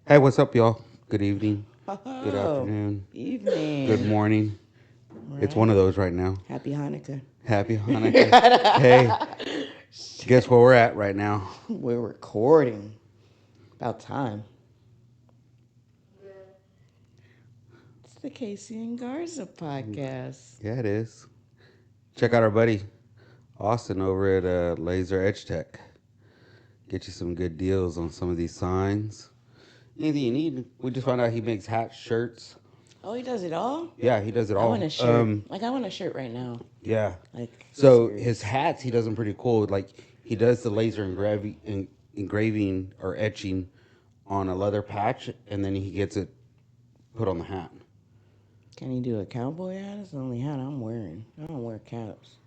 Hey, what's up, y'all? Good evening. Good Oh, afternoon. Good evening. morning. It's one Right. of those right now. Happy Hanukkah. Happy Hanukkah. Hey, guess where we're at right now? We're recording. About time. It's the Casey and Garza podcast. Yeah, it is. Check out our buddy Austin over at Laser Edge Tech. Get you some good deals on some of these signs. Anything you need. We just found out he makes hats, shirts. Oh, he does it all? Yeah, he does it I want all. a shirt. I want a shirt right now. Yeah. Like, So his serious. hats, he does them pretty cool. Like he does the laser engraving or etching on a leather patch, and then he gets it put on the hat. Can he do a cowboy hat? It's the only hat I'm wearing. I don't wear caps.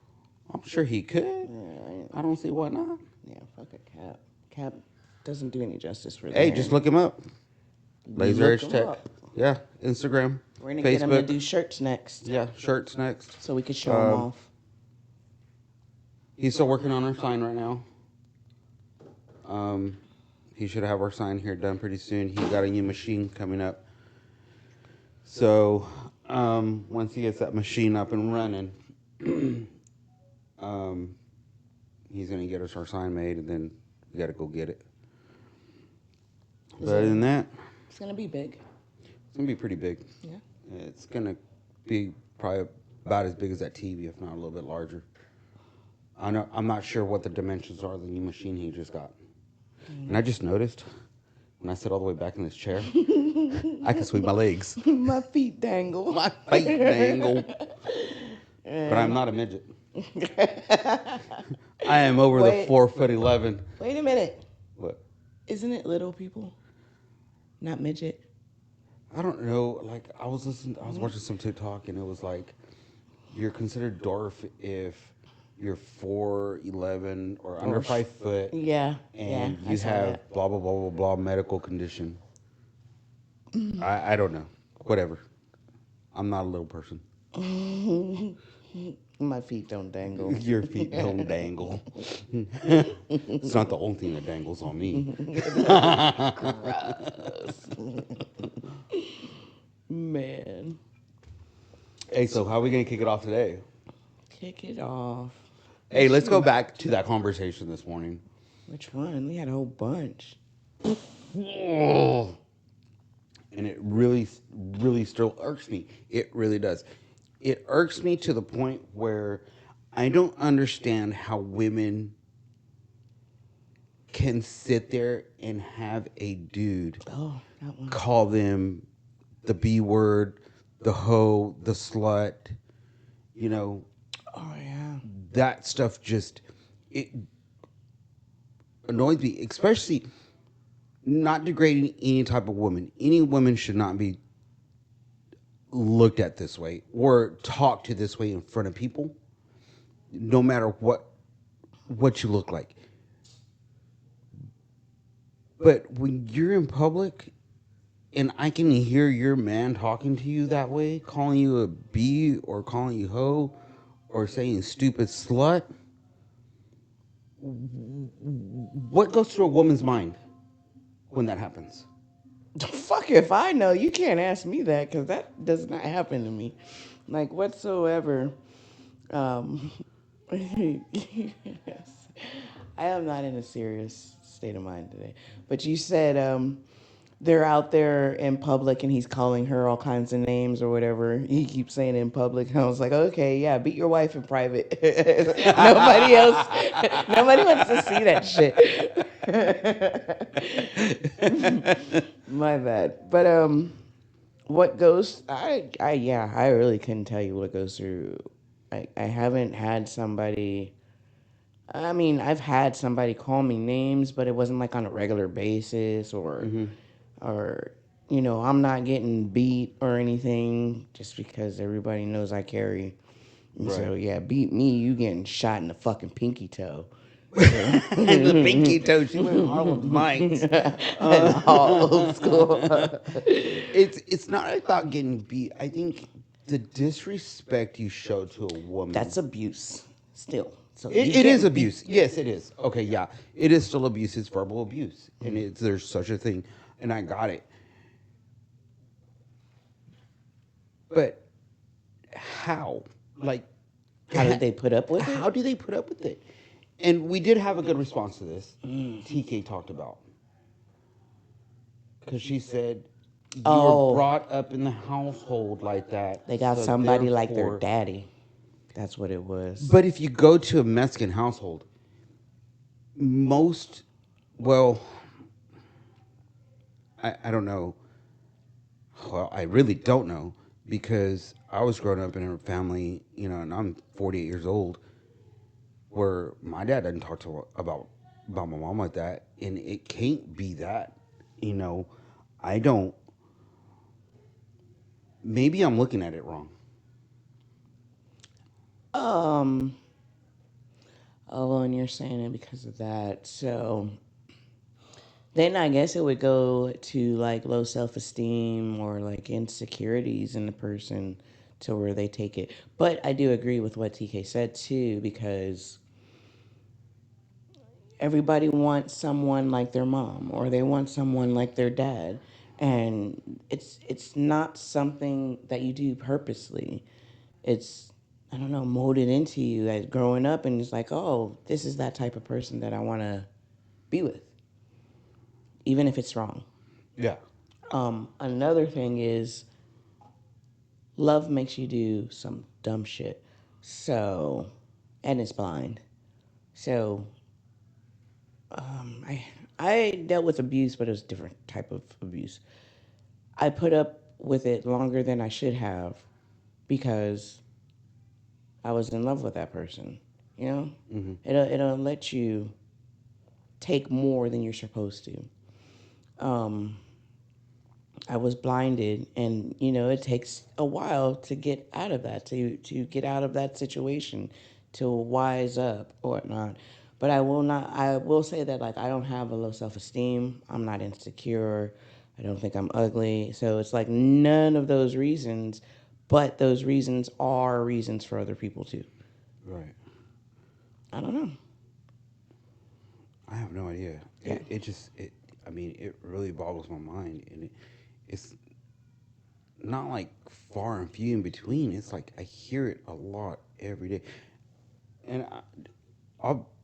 I'm sure he could. Yeah, I don't see why not. yeah, fuck a cap. Cap doesn't do any justice for the Hey, hair. just look him up. Laser Look Edge him Tech. up. Yeah, Instagram, We're going to get him to Facebook. do shirts next. Yeah, shirts next. So we could show him off. He's still working on our sign right now. He should have our sign here done pretty soon. He got a new machine coming up. So once he gets that machine up and running, he's gonna get us our sign made, and then we gotta go get it. But other than that, It's going to be big. it's gonna be pretty big. Yeah. It's gonna be probably about as big as that TV, if not a little bit larger. I'm not sure what the dimensions are of the new machine he just got. And I just noticed when I sit all the way back in this chair, I can sweep my legs. My feet dangle. My feet dangle. But I'm not a midget. I am over the Wait. 4'11". Wait a minute. What? Isn't it little people? Not midget? I don't know. Like I was watching some TikTok, and it was like, you're considered dwarf if you're 4'11" or under 5 foot, Yeah. and yeah, I you saw have that. blah blah blah blah blah medical condition. I don't know. Whatever. I'm not a little person. My feet don't dangle. Your feet don't dangle. It's not the only thing that dangles on me. Man. Hey, so how are we gonna kick it off today? Kick it off. Hey, let's go back to that conversation this morning. Which one? We had a whole bunch. And it really, really still irks me. It really does. It irks me to the point where I don't understand how women can sit there and have a dude Oh, that one. call them the B word, the hoe, the slut, you know, Oh, yeah. that stuff just, it annoys me, especially not degrading any type of woman. Any woman should not be looked at this way or talked to this way in front of people, no matter what you look like. But when you're in public and I can hear your man talking to you that way, calling you a B or calling you hoe or saying stupid slut, what goes through a woman's mind when that happens? Fuck if I know. You can't ask me that because that does not happen to me. Like, whatsoever. Yes. I am not in a serious state of mind today. But you said they're out there in public and he's calling her all kinds of names or whatever. He keeps saying in public. And I was like, okay, yeah, beat your wife in private. Nobody else, nobody wants to see that shit. My bad. But what goes I really couldn't tell you what goes through. I haven't had somebody. I mean, I've had somebody call me names, but it wasn't like on a regular basis or I'm not getting beat or anything just because everybody knows I carry. And Right. so yeah, beat me, you getting shot in the fucking pinky toe. The pinky toe. She went Harlem's mics. All old school. It's not about getting beat. I think the disrespect you show to a woman. That's abuse. still. So you It is can't be. abuse. Yes, it is. Okay, yeah, it is still abuse. It's verbal abuse, and there's such a thing, and I got it. But how? Like, How did they put up with it? how do they put up with it? And we did have a good response to this. TK talked about because she said you were Oh, brought up in the household like that. they got So somebody like their therefore, daddy. That's what it was. but if you go to a Mexican household, most, well, I don't know. Well, I really don't know because I was growing up in a family, and I'm 48 years old, where my dad doesn't talk to about my mom like that, and it can't be that, you know. I don't. Maybe I'm looking at it wrong. Um. Oh, and you're saying it because of that. So then I guess it would go to like low self esteem or like insecurities in the person to where they take it. But I do agree with what TK said too, because everybody wants someone like their mom or they want someone like their dad. And it's not something that you do purposely. It's, I don't know, molded into you as growing up, and it's like, oh, this is that type of person that I want to be with, even if it's wrong. Yeah. Another thing is love makes you do some dumb shit. So, and it's blind. So, I dealt with abuse, but it was a different type of abuse. I put up with it longer than I should have because I was in love with that person. You know, it'll let you take more than you're supposed to. Um, I was blinded, and it takes a while to get out of that, to get out of that situation, to wise up or whatnot. But I will not. I will say that like I don't have a low self esteem. I'm not insecure. I don't think I'm ugly. So it's like none of those reasons, but those reasons are reasons for other people too. Right. I don't know. I have no idea. Yeah. I mean, it really boggles my mind, and it's not like far and few in between. It's like I hear it a lot every day, and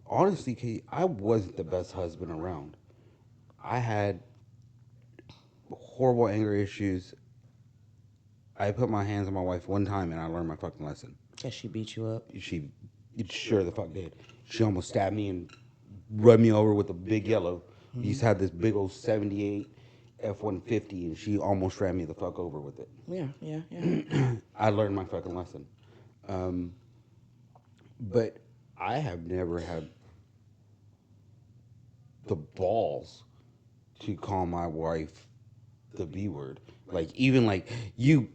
honestly, Katie, I wasn't the best husband around. I had horrible anger issues. I put my hands on my wife one time, and I learned my fucking lesson. Guess she beat you up. She sure the fuck did. She almost stabbed me and run me over with a big yellow. We used to have this big old 78 F-150, and she almost ran me the fuck over with it. Yeah, yeah, yeah. I learned my fucking lesson. But I have never had the balls to call my wife the B word. Like, even like, you,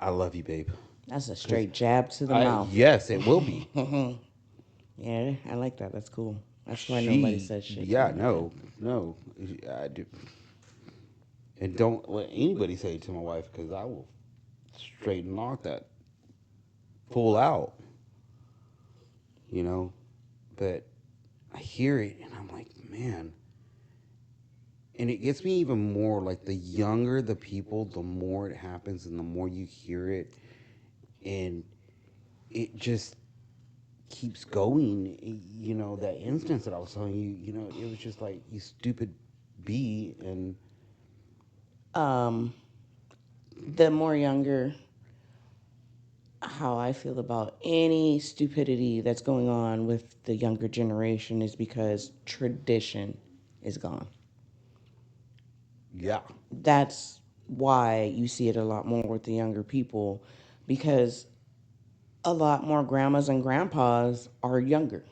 I love you, babe. That's a straight jab to the mouth. Yes, it will be. Yeah, I like that. That's cool. That's why nobody says shit. Yeah, no. I do. And don't let anybody say it to my wife, because I will straighten knock that full out. But I hear it and I'm like, man. And it gets me even more, like, the younger the people, the more it happens and the more you hear it. And it just keeps going. That instance that I was telling you, it was just like, you stupid bee. And The more younger, how I feel about any stupidity that's going on with the younger generation is because tradition is gone. yeah. That's why you see it a lot more with the younger people, because a lot more grandmas and grandpas are younger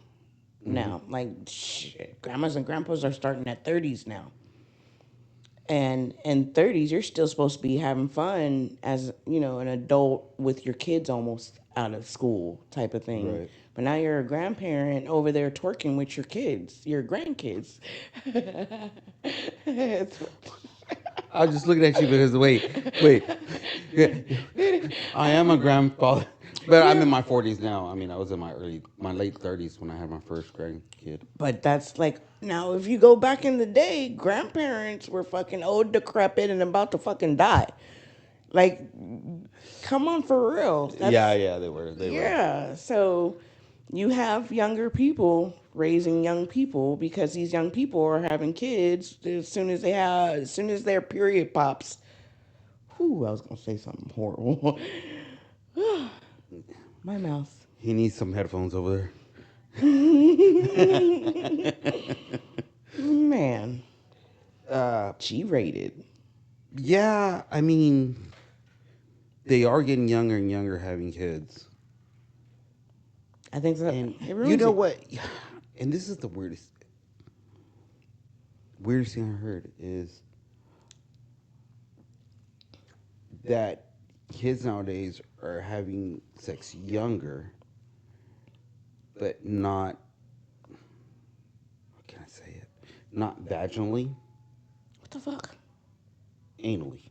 now. Like, shit, grandmas and grandpas are starting at 30s now. And in 30s, you're still supposed to be having fun as, an adult with your kids almost out of school type of thing. Right. But now you're a grandparent over there twerking with your kids, your grandkids. I was just looking at you because wait. I am a grandfather. But I'm Yeah. in my 40s now. I mean, I was in my late 30s when I had my first grandkid. But that's like now, if you go back in the day, grandparents were fucking old, decrepit, and about to fucking die. Like, come on, for real. Yeah, That's yeah, they were. They were. yeah. So you have younger people raising young people because these young people are having kids as soon as their period pops. Whew, I was gonna say something horrible. My mouth. He needs some headphones over Man, there. G-rated. Yeah, I mean, they are getting younger and younger having kids. I think that And it you ruins know it. what? And this is the weirdest thing I heard is that kids nowadays are having sex younger, but not, how can I say it? Not vaginally, What the fuck? anally,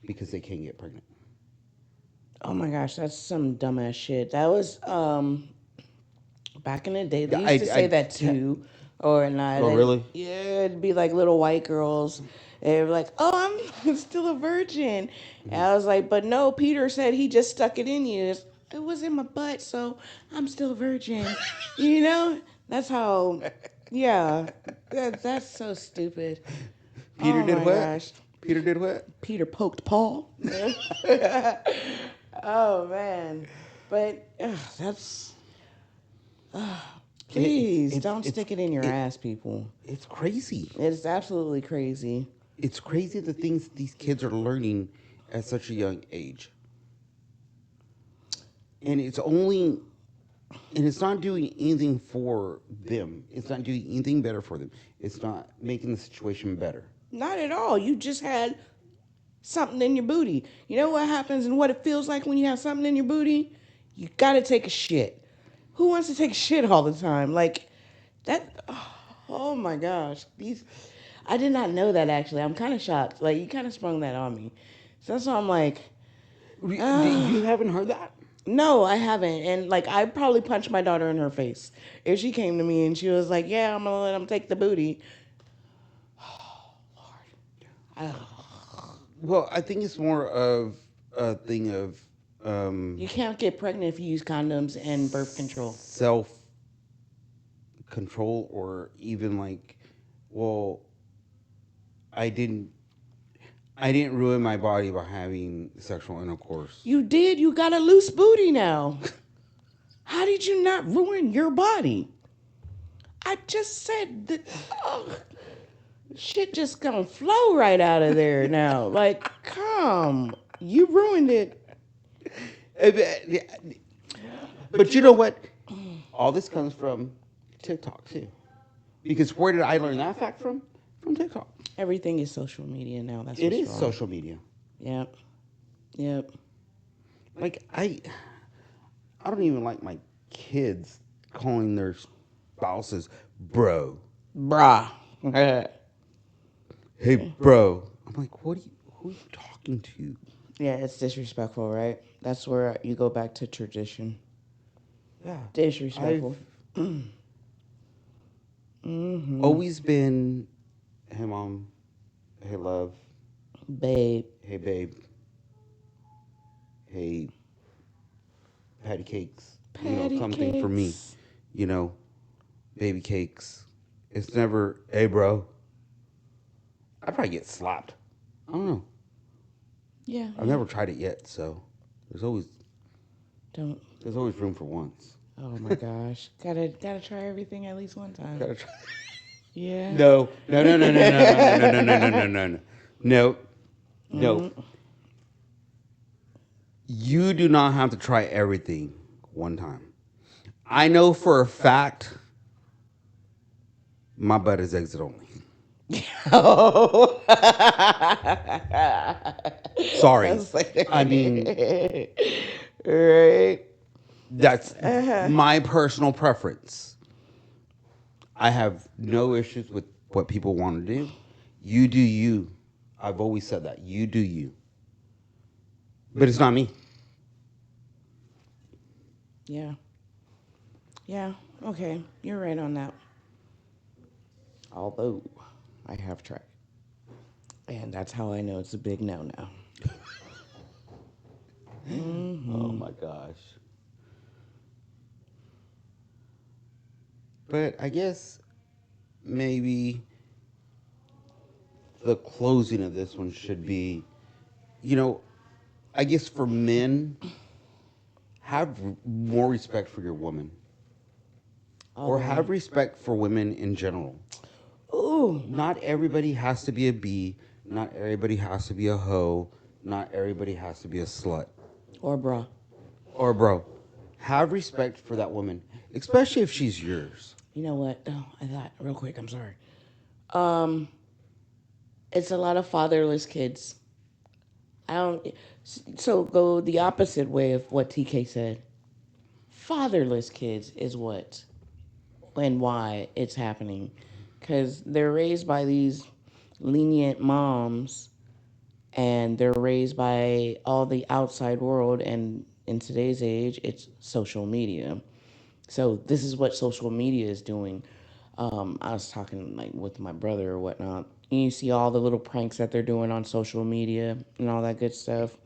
because they can't get pregnant. Oh my gosh, that's some dumbass shit. That was back in the day. They Yeah, used to say that too, or not. Oh, really? Yeah, it'd be like little white girls. They were like, "Oh, I'm still a virgin," and I was like, "But no, Peter said he just stuck it in you. It was in my butt, so I'm still a virgin." You know, that's how. Yeah, that's so stupid. Peter Oh did my what? gosh. Peter did what? Peter poked Paul. Oh man, but that's please don't It's stick it in your it, ass, people. it's crazy. It's absolutely crazy. It's crazy the things these kids are learning at such a young age. And it's not doing anything for them. It's not doing anything better for them. It's not making the situation better. Not at all. You just had something in your booty. You know what happens and what it feels like when you have something in your booty? You gotta take a shit. Who wants to take a shit all the time? Like that. Oh my gosh, these. I did not know that actually. I'm kind of shocked. Like you kind of sprung that on me. So that's why I'm like, You haven't heard that? no, I haven't. And like, I probably punched my daughter in her face if she came to me and she was like, "Yeah, I'm gonna let him take the booty." Well, I think it's more of a thing of You can't get pregnant if you use condoms and birth control. self control, or even like, well, I didn't I didn't ruin my body by having sexual intercourse. You did. You got a loose booty now. How did you not ruin your body? I just said that. Oh, shit just gonna flow right out of there now. Like, come. You ruined it. But you know what? All this comes from TikTok too. Because where did I learn that fact from? From TikTok. Everything is social media now. That's It what's is wrong. social media. Yep. Yep. Like I don't even like my kids calling their spouses bro. Brah. Hey bro. I'm like, who are you talking to? Yeah, it's disrespectful, right? That's where you go back to tradition. Yeah. Disrespectful. Always been, hey mom, hey love, Babe. hey babe, hey patty cakes, Patty something for me, cakes. baby cakes. It's never, hey bro. I'd probably get slapped. I don't know. Yeah. I've never tried it yet, so there's always Don't. room for once. Oh my gosh. Gotta try everything at least one time. Gotta try. Yeah. No, no, no, no, no, no, no, no, no, no, no, no, no, no, no. You do not have to try everything one time. I know for a fact my butt is exit only. Oh. Sorry. I mean, right. that's my personal preference. I have no issues with what people want to do. You do you. I've always said that. You do you. But it's not me. Yeah. Yeah. Okay. You're right on that. Although I have tried. And that's how I know it's a big no now. Oh Hmm. my gosh. But I guess maybe the closing of this one should be, you know, I guess for men, have more respect for your woman, All or the way. have respect for women in general. Ooh. Not everybody has to be a bee. Not everybody has to be a hoe. Not everybody has to be a slut Or bra. or bro. Have respect for that woman, especially if she's yours. You know what? Oh, I thought real quick. I'm sorry. Um, it's a lot of fatherless kids. I don't. So go the opposite way of what TK said. Fatherless kids is what and why it's happening, because they're raised by these lenient moms, and they're raised by all the outside world, and in today's age, it's social media. So this is what social media is doing. I was talking like with my brother or whatnot. And you see all the little pranks that they're doing on social media and all that good stuff.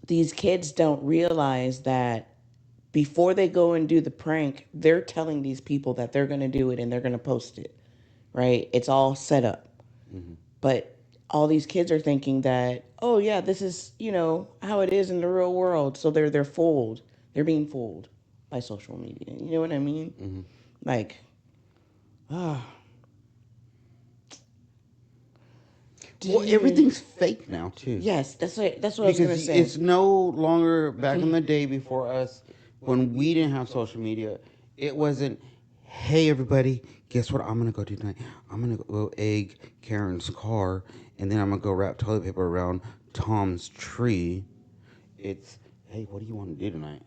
These kids don't realize that before they go and do the prank, they're telling these people that they're going to do it and they're going to post it, right? It's all set up. Hmm. But all these kids are thinking that, oh yeah, this is, how it is in the real world. So they're fooled. They're being fooled by social media. You know what I mean? Hmm. Like, ah, Well, dude. everything's fake now too, Yes, that's what I was because gonna say. it's no longer back in the day before us when we didn't have social media. It wasn't, hey everybody, guess what I'm gonna go do tonight? I'm gonna go egg Karen's car, and then I'm gonna go wrap toilet paper around Tom's tree. It's, hey, what do you want to do tonight?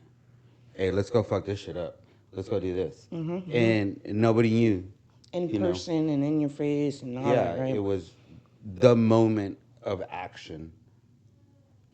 Hey, let's go fuck this shit up. Let's go do this. Hmm. And nobody knew, In you know. person and in your face and all Yeah, that, it right? was the moment of action.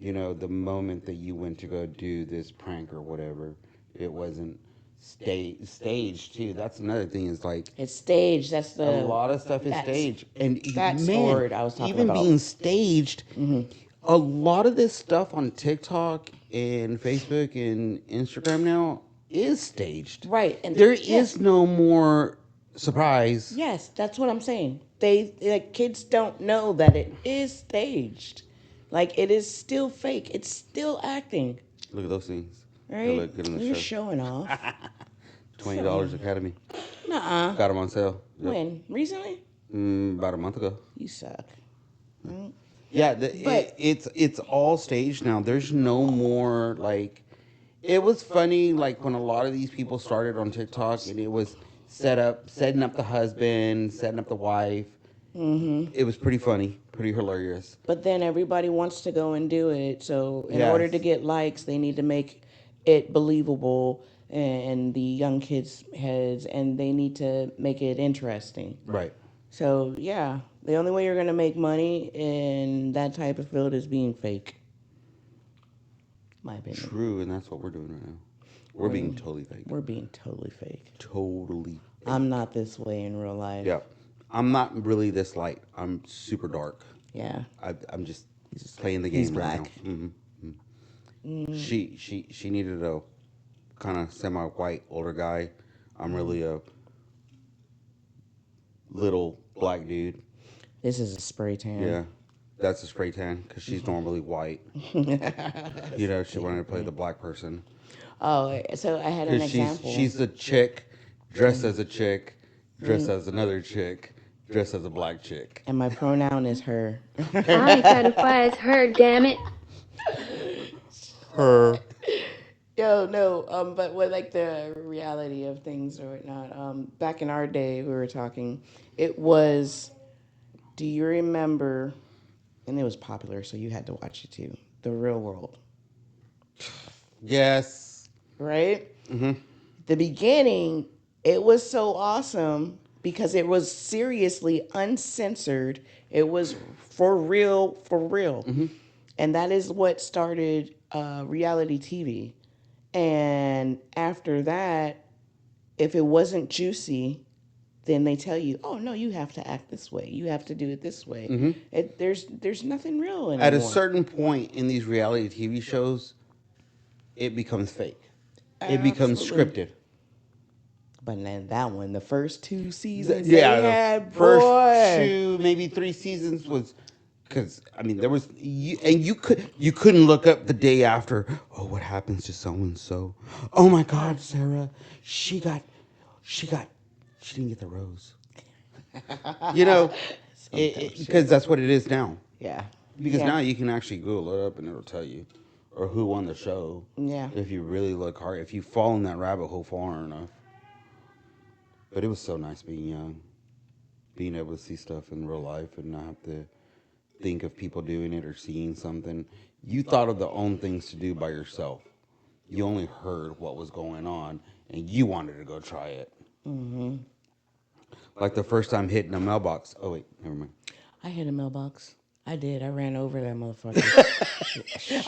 The moment that you went to go do this prank or whatever. It wasn't staged too. That's another thing. Is like It's staged. a lot of stuff is That's staged, and that's the man, word I was talking even about. being staged, Hmm. a lot of this stuff on TikTok and Facebook and Instagram now is staged. Right, and There yes, is no more surprise. yes, that's what I'm saying. They like kids don't know that it is staged. Like it is still fake. It's still acting. Look at those things. They Right? look good in the You're show. showing off. $20 Academy. Nuh-uh. Got them on sale. Yep. When? Recently? About a month ago. You suck. Right? Yeah, But it's all staged now. There's no more like. It was funny like when a lot of these people started on TikTok and it was setting up the husband, setting up the wife. hmm It was pretty funny, pretty hilarious. but then everybody wants to go and do it. So in order to Yes, get likes, they need to make it believable in the young kids' heads, and they need to make it interesting. right. So yeah, the only way you're gonna make money in that type of field is being fake. My opinion. True, and that's what we're doing right now. We're We're being totally fake. we're being totally fake. Totally I'm fake. not this way in real life. Yeah. I'm not really this light. I'm super dark. Yeah. I'm just playing the He's game right now. black. Mm, She needed a kind of semi-white older guy. I'm really a little black dude. this is a spray tan. Yeah, that's a spray tan because she's normally white. She wanted to play the black person Oh, so I had an because example. she's a chick dressed as a chick, dressed as another chick, dressed as a black chick. And my pronoun is her. I identify as her, damn it. Her. Yo, no, but with like the reality of things or whatnot, back in our day, we were talking, it was, do you remember, and it was popular, so you had to watch it too, The Real World, Yes. right? Hmm. The beginning, it was so awesome because it was seriously uncensored. It was for real, for real. Hmm. And that is what started reality TV. And after that, if it wasn't juicy, then they tell you, "Oh no, you have to act this way. You have to do it this way." There's nothing real At a anymore. certain point in these reality TV shows, it becomes fake. It becomes Absolutely. scripted. But then that one, the first two seasons they Yeah, the had, first boy. 2, maybe 3 seasons was because I mean there was and you couldn't look up the day after. Oh, what happens to so and so? Oh my God, Sarah, she got she got she didn't get the rose. You know, Some dumb because shit. that's what it is now. Yeah. Because Yeah. now you can actually Google it up and it'll tell you, or who won the show. Yeah. If you really look hard, if you fall in that rabbit hole far enough. But it was so nice being young, being able to see stuff in real life and not have to think of people doing it or seeing something. You thought of the own things to do by yourself. You only heard what was going on and you wanted to go try it. Mm-hmm. Like the first time hitting a mailbox. Oh, wait, never mind. I hit a mailbox. I did. I ran over that motherfucker.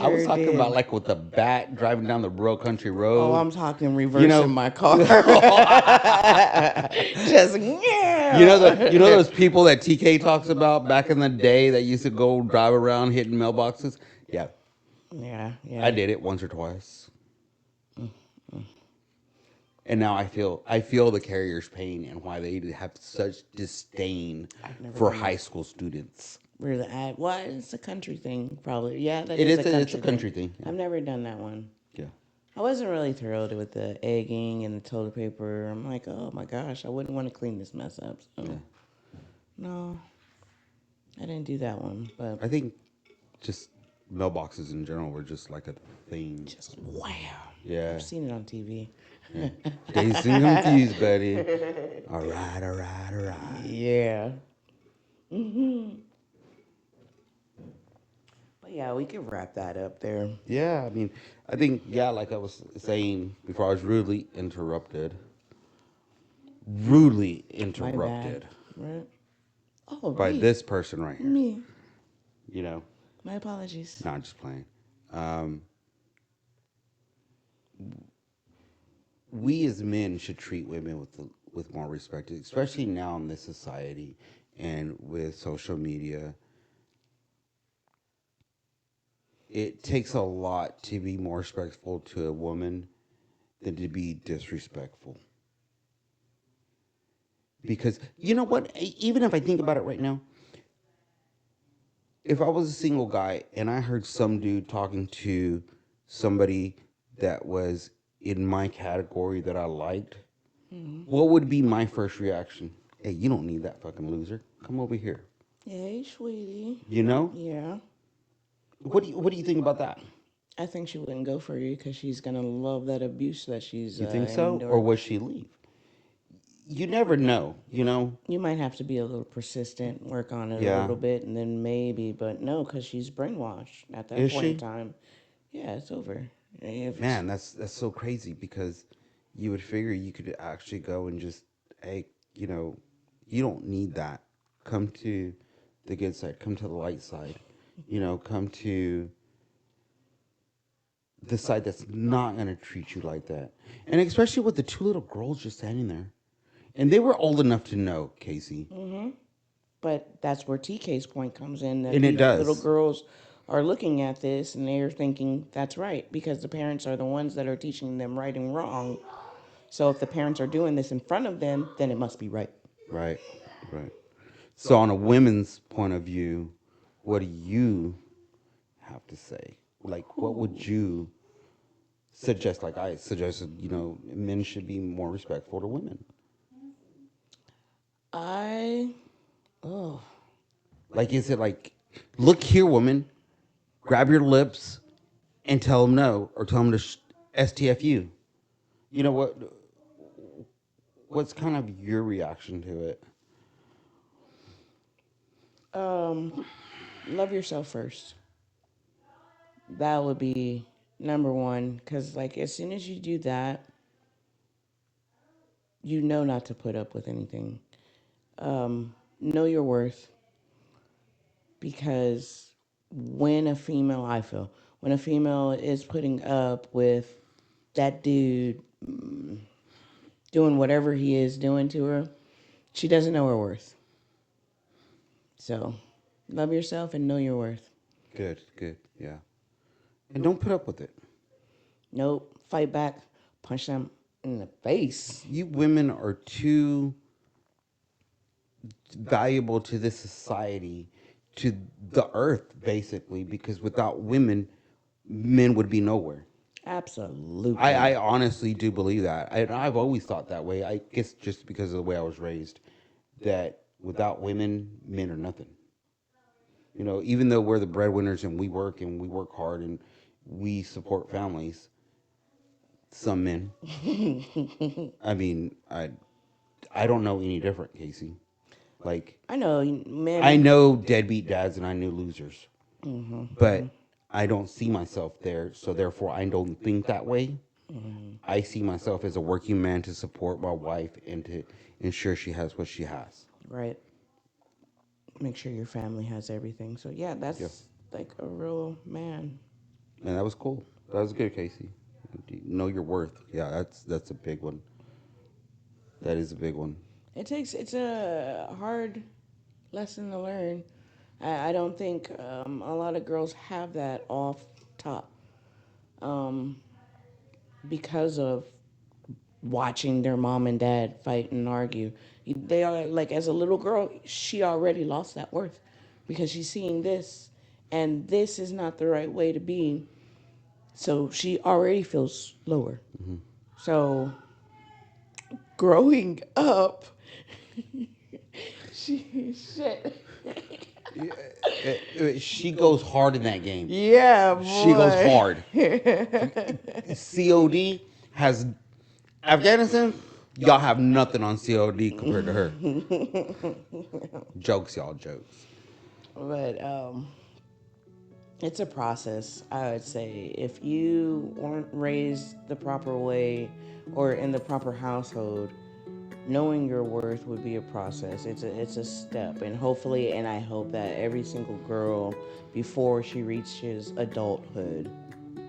I was Sure talking did. about like with the bat driving down the rural country Oh, road. I'm talking You reversing know, my car. Just yeah. you know those people that TK talks about back in the day that used to go drive around hitting mailboxes. Yeah, Yeah, I yeah. did it once or twice, and now I feel the carrier's pain and why they have such disdain I've never for done high that. school students. Really, well, it's a country thing, probably. Yeah, that It is is a it's a country thing. country thing. I've never done that one. Yeah, I wasn't really thrilled with the egging and the toilet paper. I'm like, oh my gosh, I wouldn't want to clean this mess up. yeah. So, no, I didn't do that one. But I think just mailboxes in general were just like a thing. just wow. Yeah. I've seen it on TV. Yeah. Dazed and confused, buddy. All right, all right, all right. Yeah. But yeah, we could wrap that up there. Yeah, I mean, I think, yeah, like I was saying before, I was rudely interrupted. Rudely My bad. interrupted Right? Oh, by me. this person right here. Me. You know, My apologies. not just playing. Um, we as men should treat women with more respect, especially now in this society and with social media. It takes a lot to be more respectful to a woman than to be disrespectful. Because you know what? Even if I think about it right now, if I was a single guy and I heard some dude talking to somebody that was in my category that I liked, what would be my first reaction? Hey, you don't need that fucking loser. Come over here. Hey, sweetie. You know? Yeah. What do you think about that? I think she wouldn't go for you because she's going to love that abuse that she's You think so? Or endured. would she leave? You never know, you know? You might have to be a little persistent, work on it a Yeah. little bit, and then maybe, but no, because she's brainwashed at that Is point in she? time. Yeah, it's over. If Man, that's so crazy because you would figure you could actually go and just, hey, you don't need that. Come to the good side. Come to the light side. Come to the side that's not going to treat you like that. And especially with the two little girls just standing there. And they were old enough to know, Casey. But that's where TK's point comes in that And it these does. little girls are looking at this and they're thinking that's right because the parents are the ones that are teaching them right and wrong. So if the parents are doing this in front of them, then it must be right. Right, right. So, on a women's point of view, what do you have to say? Like, what would you suggest? Like I suggested, men should be more respectful to women. I oh Like, is it like, look here, woman, grab your lips and tell them no, or tell them to STFU? You know what? What's kind of your reaction to it? love yourself first. That would be number one because like as soon as you do that, you know not to put up with anything. Know your worth because when a female, I feel, when a female is putting up with that dude doing whatever he is doing to her, she doesn't know her worth. So, love yourself and know your worth. Good, yeah. And don't put up with it. Nope. Fight back. Punch them in the face. You women are too valuable to this society, to the earth, basically, because without women, men would be nowhere. Absolutely. I honestly do believe that. I've always thought that way. I guess just because of the way I was raised, that without women, men are nothing. You know, even though we're the breadwinners and we work hard and we support families, some men. I mean, I don't know any different, Casey. Like, I know, man. I know deadbeat dads and I know losers, but I don't see myself there. So therefore, I don't think that way. I see myself as a working man to support my wife and to ensure she has what she has. Right. Make sure your family has everything. So yeah, that's like a real man. And that was cool. That was good, Casey. Know your worth. Yeah, that's a big one. That is a big one. It's a hard lesson to learn. I don't think a lot of girls have that off top, because of watching their mom and dad fight and argue. They are like, as a little girl, she already lost that worth because she's seeing this, and this is not the right way to be. So she already feels lower. So growing up, shit. She goes hard in that game. Yeah, boy. She goes hard. COD has Afghanistan. Y'all have nothing on COD compared to her. Jokes, y'all, jokes. But it's a process, I would say. If you weren't raised the proper way or in the proper household, knowing your worth would be a process. It's a step, and hopefully, and I hope that every single girl before she reaches adulthood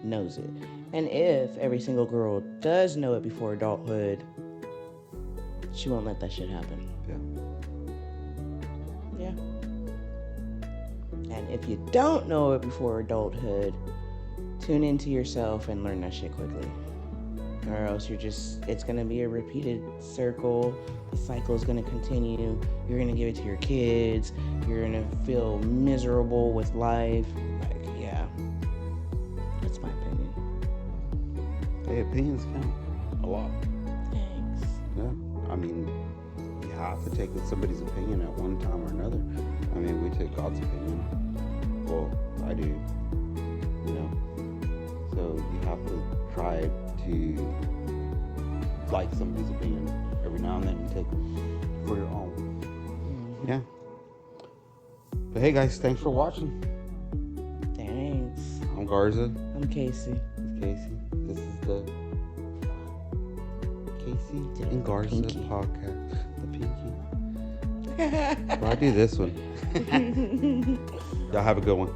knows it. And if every single girl does know it before adulthood, she won't let that shit happen. Yeah. And if you don't know it before adulthood, tune into yourself and learn that shit quickly. Or else it's going to be a repeated circle. The cycle is going to continue. You're going to give it to your kids. You're going to feel miserable with life. Like, yeah. That's my opinion. Hey, opinions count a lot. Thanks. Yeah. I mean, you have to take somebody's opinion at one time or another. I mean, we take God's opinion. Well, I do. You know? So you have to try to like somebody's opinion every now and then and take it for your own. Yeah. But hey guys, thanks for watching. Thanks. I'm Garza. I'm Casey. Casey. This is the Casey and Garza Pinky. podcast. The Pinky. Well, I do this one. Y'all have a good one.